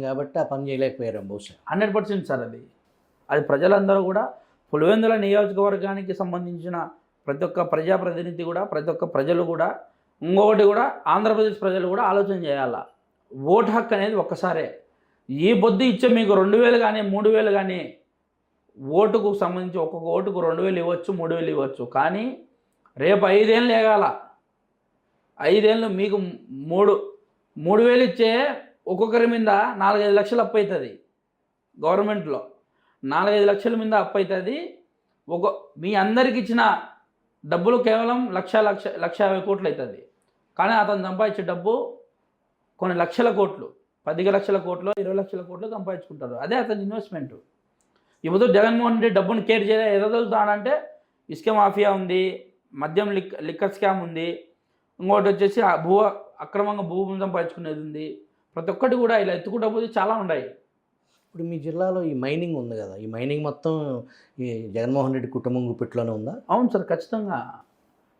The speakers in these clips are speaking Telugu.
కాబట్టి ఆ పని చేయలేకపోయారు బహుశా. 100% సార్. అది ప్రజలందరూ కూడా పులివెందుల నియోజకవర్గానికి సంబంధించిన ప్రతి ఒక్క ప్రజాప్రతినిధి కూడా, ప్రతి ఒక్క ప్రజలు కూడా, ఇంకొకటి కూడా ఆంధ్రప్రదేశ్ ప్రజలు కూడా ఆలోచన చేయాలా. ఓటు హక్కు అనేది ఒక్కసారే. ఈ బొద్దు ఇచ్చే మీకు 2000 కానీ 3000 కానీ ఓటుకు సంబంధించి ఒక్కొక్క ఓటుకు 2000 ఇవ్వచ్చు, 3000 ఇవ్వచ్చు. కానీ రేపు 5 ఏళ్ళు ఏగాల. 5 ఏళ్ళు మీకు 3,000 ఇచ్చే ఒక్కొక్కరి మీద 4-5 లక్షలు అప్పు అవుతుంది. గవర్నమెంట్లో 4-5 లక్షల మీద అప్పు అవుతుంది. మీ అందరికి ఇచ్చిన డబ్బులు కేవలం 1,50 కోట్లు అవుతుంది. కానీ అతను సంపాదించే డబ్బు కొన్ని లక్షల కోట్లు, 10 లక్షల కోట్లు, 20 లక్షల కోట్లు సంపాదించుకుంటారు. అదే అతని ఇన్వెస్ట్మెంట్. ఇప్పుడు జగన్మోహన్ రెడ్డి డబ్బును కేర్ చేయలే ఎదగలుగుతాడంటే ఇసుక మాఫియా ఉంది, మద్యం లిక్కర్ స్కామ్ ఉంది, ఇంకోటి వచ్చేసి అక్రమంగా భూమిని సంపాదించుకునేది ఉంది. ప్రతి ఒక్కటి కూడా ఇలా ఎత్తుకుంటా పోతే చాలా ఉన్నాయి. ఇప్పుడు మీ జిల్లాలో ఈ మైనింగ్ ఉంది కదా, ఈ మైనింగ్ మొత్తం ఈ జగన్మోహన్ రెడ్డి కుటుంబం గుప్పెట్లోనే ఉందా? అవును సార్, ఖచ్చితంగా.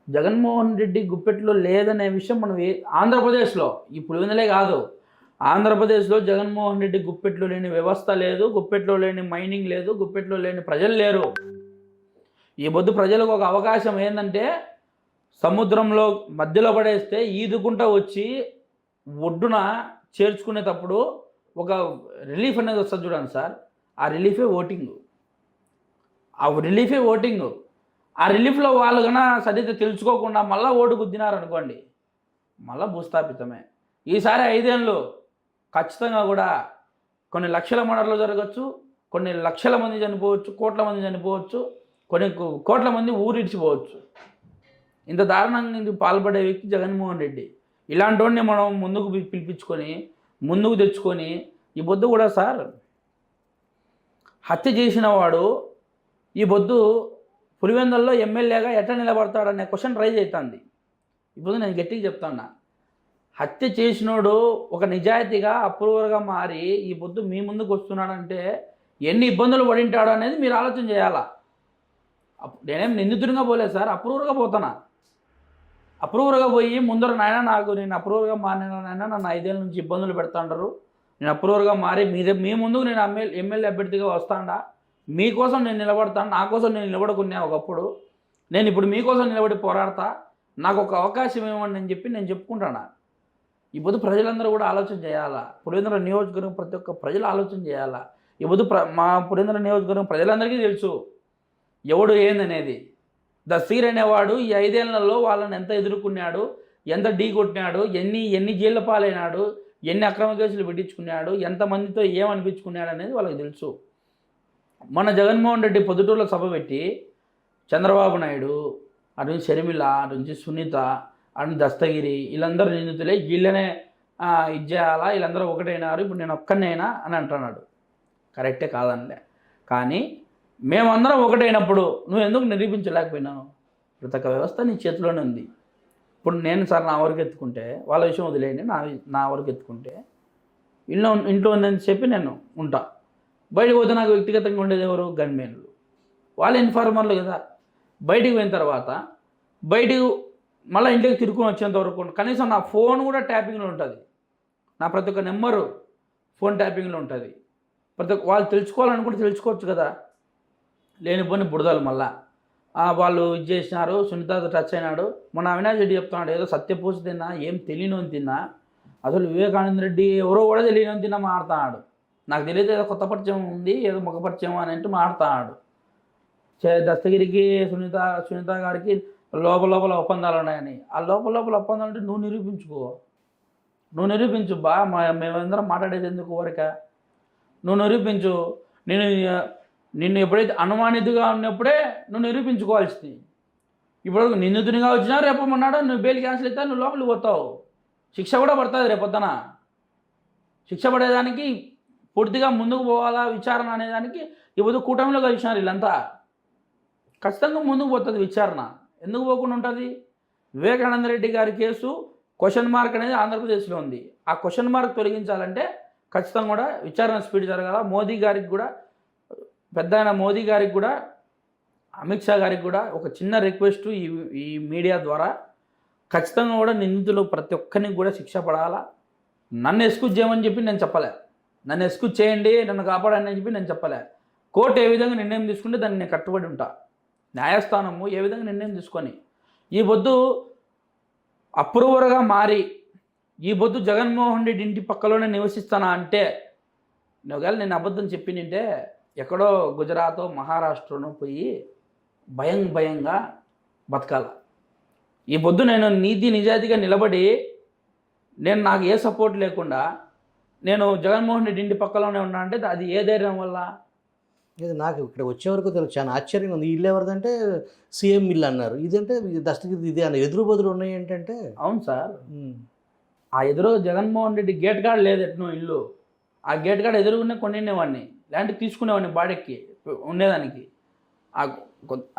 జగన్మోహన్ రెడ్డి గుప్పెట్లో లేదనే విషయం మనం ఆంధ్రప్రదేశ్లో, ఈ పులివెందులే కాదు, ఆంధ్రప్రదేశ్లో జగన్మోహన్ రెడ్డి గుప్పెట్లో లేని వ్యవస్థ లేదు, గుప్పెట్లో లేని మైనింగ్ లేదు, గుప్పెట్లో లేని ప్రజలు లేరు. ఈ పొద్దు ప్రజలకు ఒక అవకాశం ఏంటంటే సముద్రంలో మధ్యలో పడేస్తే ఈదుకుంటా వచ్చి ఒడ్డున చేర్చుకునేటప్పుడు ఒక రిలీఫ్ అనేది వస్తుంది చూడండి సార్. ఆ రిలీఫే ఓటింగ్. ఆ రిలీఫ్లో వాళ్ళు కన్నా సరిగ్గా తెలుసుకోకుండా మళ్ళీ ఓటు గుద్దినారనుకోండి, మళ్ళీ భూస్థాపితమే. ఈసారి 5 ఏళ్ళు ఖచ్చితంగా కూడా కొన్ని లక్షల మర్డర్లు జరగచ్చు, కొన్ని లక్షల మంది చనిపోవచ్చు, కోట్ల మంది చనిపోవచ్చు, కొన్ని కోట్ల మంది ఊరిడిచిపోవచ్చు. ఇంత దారుణంగా పాల్పడే వ్యక్తి జగన్మోహన్ రెడ్డి. ఇలాంటి వాడిని మనం ముందుకు పిలిపించుకొని ముందుకు తెచ్చుకొని ఈ బొద్దు కూడా సార్ హత్య చేసిన వాడు ఈ బొద్దు పులివెందుల్లో ఎమ్మెల్యేగా ఎట్లా నిలబడతాడనే క్వశ్చన్ రైజ్ అవుతుంది. ఇప్పుడు నేను గట్టిగా చెప్తాను, హత్య చేసినోడు ఒక నిజాయితీగా అప్రూవర్గా మారి ఈ పొద్దు మీ ముందుకు వస్తున్నాడంటే ఎన్ని ఇబ్బందులు పడింటాడు అనేది మీరు ఆలోచన చేయాలా. నేనేం నిందితుడిగా పోలేదు సార్, అప్రూవర్గా పోతానా. అప్రూవర్గా పోయి ముందర నాయన నేను అప్రూవర్గా మారిన నాయన నన్ను 5 ఏళ్ళ నుంచి ఇబ్బందులు పెడతాంటారు, నేను అప్రూవర్గా మారి మీ ముందుకు నేను ఎమ్మెల్యే అభ్యర్థిగా వస్తాడా, మీకోసం నేను నిలబడతాను, నా కోసం నేను నిలబడుకున్నా ఒకప్పుడు, నేను ఇప్పుడు మీకోసం నిలబడి పోరాడతా, నాకు ఒక అవకాశం ఇవ్వండి అని చెప్పి నేను చెప్పుకుంటాను. ఇప్పుడు ప్రజలందరూ కూడా ఆలోచన చేయాలా. పులివెందుల నియోజకవర్గం ప్రతి ఒక్క ప్రజలు ఆలోచన చేయాలా. ఇప్పుడు మా పులివెందుల నియోజకవర్గం ప్రజలందరికీ తెలుసు ఎవడు ఏందనేది. దస్తీర్ అనేవాడు ఈ 5 ఏళ్లలో వాళ్ళని ఎంత ఎదుర్కొన్నాడు, ఎంత ఢీ కొట్టినాడు, ఎన్ని జైళ్ళ పాలైనాడు, ఎన్ని అక్రమ కేసులు పెట్టించుకున్నాడు, ఎంతమందితో ఏమనిపించుకున్నాడు అనేది వాళ్ళకి తెలుసు. మన జగన్మోహన్ రెడ్డి పొద్దుటూరులో సభ పెట్టి చంద్రబాబు నాయుడు, అటు నుంచి షర్మిల, అటు నుంచి సునీత, అటు దస్తగిరి, వీళ్ళందరూ నిందితులే, వీళ్ళనే ఇది చేయాలా, వీళ్ళందరూ ఒకటైనారు, ఇప్పుడు నేను ఒక్కనైనా అని అంటున్నాడు. కరెక్టే కాదనిలే, కానీ మేమందరం ఒకటైనప్పుడు నువ్వు ఎందుకు నిరూపించలేకపోయినావు? ప్రతి ఒక్క వ్యవస్థ నీ చేతిలోనే ఉంది. ఇప్పుడు నేను సార్ నా వరకు ఎత్తుకుంటే, వాళ్ళ విషయం వదిలేయండి, నా వరకు ఎత్తుకుంటే ఇంట్లో ఉందని చెప్పి నేను ఉంటా. బయటకు పోతే నాకు వ్యక్తిగతంగా ఉండేది ఎవరు? గన్మెన్లు, వాళ్ళు ఇన్ఫార్మర్లు కదా. బయటికి పోయిన తర్వాత మళ్ళీ ఇంటికి తిరుక్కుని వచ్చేంత వరకు కనీసం నా ఫోన్ కూడా ట్యాపింగ్లో ఉంటుంది, నా ప్రతి ఒక్క నెంబరు ఫోన్ ట్యాపింగ్లో ఉంటుంది. ప్రతి ఒక్క వాళ్ళు తెలుసుకోవాలనుకుంటే తెలుసుకోవచ్చు కదా. లేనిపోని బుడదలు మళ్ళా వాళ్ళు ఇది చేసినారు, సునీత టచ్ అయినాడు. మొన్న అవినాష్ రెడ్డి చెప్తున్నాడు ఏదో సత్యపూసి తిన్నా, ఏం తెలియని తిన్నా, అసలు వివేకానంద రెడ్డి ఎవరో కూడా తెలియని తిన్నా మాడుతున్నాడు. నాకు తెలియదు ఏదో కొత్త పరిచయం ఉంది, ఏదో ముఖ పరిచయం అని అంటే మాడుతున్నాడు. దస్తగిరికి సునీత గారికి లోపల ఒప్పందాలు ఉన్నాయని. ఆ లోపల ఒప్పందాలు అంటే నువ్వు నిరూపించు బా. మేమందరం మాట్లాడేది ఎందుకు వరక? నువ్వు నిరూపించు. నిన్ను ఎప్పుడైతే అనుమానితుగా ఉన్నప్పుడే నువ్వు నిరూపించుకోవాల్సింది. ఇప్పుడు నిందితునిగా వచ్చినా రేపమన్నాడు నువ్వు బెయిల్ క్యాన్సిల్ అవుతా, నువ్వు లోపలికి పోతావు, శిక్ష కూడా పడుతుంది రేపొద్దున. శిక్ష పడేదానికి పూర్తిగా ముందుకు పోవాలా విచారణ అనేదానికి ఇప్పుడు కూటమిలో కలిసినారు వీళ్ళంతా. ఖచ్చితంగా ముందుకు పోతుంది విచారణ, ఎందుకు పోకుండా ఉంటుంది? వివేకానంద రెడ్డి గారి కేసు క్వశ్చన్ మార్క్ అనేది ఆంధ్రప్రదేశ్లో ఉంది. ఆ క్వశ్చన్ మార్క్ తొలగించాలంటే ఖచ్చితంగా కూడా విచారణ స్పీడ్ జరగాల. మోదీ గారికి కూడా, పెద్ద మోదీ గారికి కూడా, అమిత్ షా గారికి కూడా ఒక చిన్న రిక్వెస్ట్ ఈ మీడియా ద్వారా, ఖచ్చితంగా కూడా నిందితులు ప్రతి ఒక్కరికి కూడా శిక్ష పడాలా. నన్ను ఎక్స్క్యూజ్ చేయమని చెప్పి నేను చెప్పలే, నన్ను ఎస్క్యూజ్ చేయండి, నన్ను కాపాడండి అని చెప్పి నేను చెప్పలే. కోర్టు ఏ విధంగా నిర్ణయం తీసుకుంటే దాన్ని నేను కట్టుబడి ఉంటా. న్యాయస్థానము ఏ విధంగా నిర్ణయం తీసుకొని ఈ పొద్దు అప్రూవర్గా మారి ఈ పొద్దు జగన్మోహన్ రెడ్డి ఇంటి పక్కలోనే నివసిస్తానా అంటే ఒకవేళ నేను అబద్ధం చెప్పినంటే ఎక్కడో గుజరాత్ మహారాష్ట్రనో పోయి భయంగా బతకాల. ఈ పొద్దు నేను నీతి నిజాయితీగా నిలబడి నేను నాకు ఏ సపోర్ట్ లేకుండా నేను జగన్మోహన్ రెడ్డి ఇంటి పక్కలోనే ఉన్నా అంటే అది ఏ ధైర్యం వల్ల? ఇది నాకు ఇక్కడ వచ్చే వరకు తెలుసు, చాలా ఆశ్చర్యంగా ఉంది. ఇల్లు ఎవరిదంటే సీఎం ఇల్లు అన్నారు, ఇదంటే దస్తగిరి ఇది అని ఎదురు బదులు ఉన్నాయి ఏంటంటే. అవును సార్, ఆ ఎదురు జగన్మోహన్ రెడ్డి గేట్ కార్డ్ లేదు ఎట్నో ఇల్లు, ఆ గేట్ కార్డ్ ఎదురుగునే కొనినేవాడిని, ల్యాండ్ తీసుకునేవాడిని బాడెక్కి ఉండేదానికి.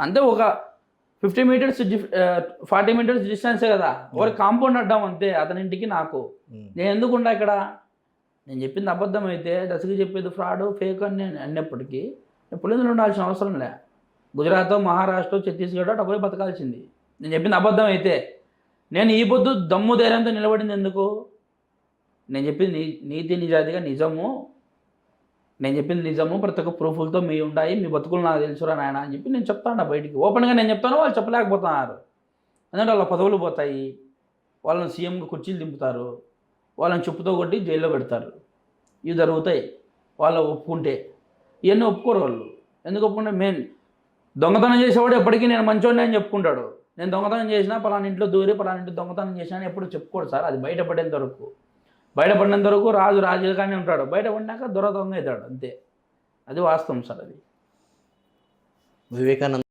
అంటే ఒక 50 మీటర్స్ 40 మీటర్స్ డిస్టెన్సే కదా, ఒక కాంపౌండ్ అడ్డాం అంతే అతని ఇంటికి నాకు. నేను ఎందుకు ఉండా ఇక్కడ? నేను చెప్పింది అబద్ధం అయితే, దశకి చెప్పేది ఫ్రాడ్ ఫేక్ అని నేను అన్నప్పటికీ నేను పులిందులు ఉండాల్సిన అవసరం లే. గుజరాత్ మహారాష్ట్ర ఛత్తీస్గఢ్ అటు పోయి బతకాల్సింది. నేను చెప్పింది అబద్ధం అయితే నేను ఈ పొద్దు దమ్ము ధైర్యంతో నిలబడింది ఎందుకు? నేను చెప్పింది నీతి నిజాయితీగా నిజము, నేను చెప్పింది నిజము, ప్రతి ఒక్క ప్రూఫ్లతో మీ ఉన్నాయి, మీ బతుకులు నాకు తెలుసురా నాయన అని చెప్పి నేను చెప్తాను బయటికి. ఓపెన్గా నేను చెప్తాను, వాళ్ళు చెప్పలేకపోతున్నారు. ఎందుకంటే వాళ్ళ పదవులు పోతాయి, వాళ్ళని సీఎంగా కుర్చీలు దింపుతారు, వాళ్ళని చెప్పుతో కొట్టి జైల్లో పెడతారు. ఇవి జరుగుతాయి వాళ్ళు ఒప్పుకుంటే. ఇవన్నీ ఒప్పుకోరు వాళ్ళు. ఎందుకు ఒప్పుకుంటే దొంగతనం చేసేవాడు ఎప్పటికీ నేను మంచోడిని అని చెప్పుకుంటాడు. నేను దొంగతనం చేసినా పలానా ఇంట్లో దూరి పలానా ఇంట్లో దొంగతనం చేసినా అని ఎప్పుడు చెప్పుకోడు సార్. అది బయటపడేంత వరకు రాజుగానే ఉంటాడు, బయటపడినాక దొంగ అవుతాడు అంతే. అది వాస్తవం సార్. అది వివేకానంద